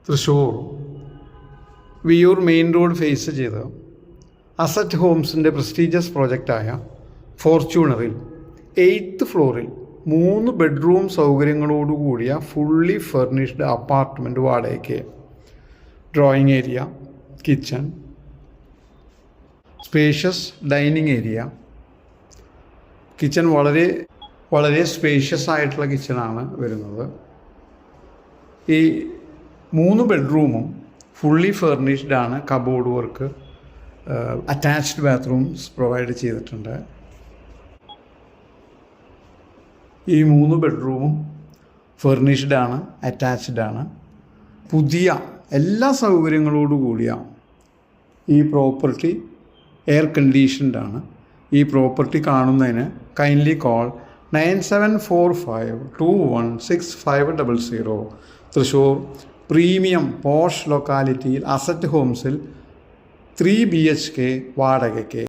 Thrissur Viyyur main road face ചെയ്ത് Asset ഹോംസിൻ്റെ prestigious പ്രോജക്റ്റായ ഫോർച്യൂണറിൽ 8th ഫ്ലോറിൽ 3 ബെഡ്റൂം സൗകര്യങ്ങളോടുകൂടിയ ഫുള്ളി ഫർണിഷ്ഡ് അപ്പാർട്ട്മെൻറ്റ് വാടകയ്ക്ക്. Drawing area, kitchen, spacious dining area. Kitchen വളരെ സ്പേഷ്യസ് ആയിട്ടുള്ള കിച്ചണാണ് വരുന്നത്. ഈ 3 ബെഡ്റൂമും ഫുള്ളി ഫർണിഷ്ഡ് ആണ്. Cupboard work, attached bathrooms provide ചെയ്തിട്ടുണ്ട്. ഈ 3 ബെഡ്റൂമും ഫർണിഷ്ഡ് ആണ്, അറ്റാച്ച്ഡ് ആണ്. പുതിയ എല്ലാ സൗകര്യങ്ങളോടു കൂടിയ ഈ പ്രോപ്പർട്ടി എയർ കണ്ടീഷൻഡ് ആണ്. ഈ പ്രോപ്പർട്ടി കാണുന്നതിന് kindly call 9745216500. Thrissur premium posh ലൊക്കാലിറ്റിയിൽ അസറ്റ് ഹോംസിൽ 3 BHK വാടകയ്ക്ക്.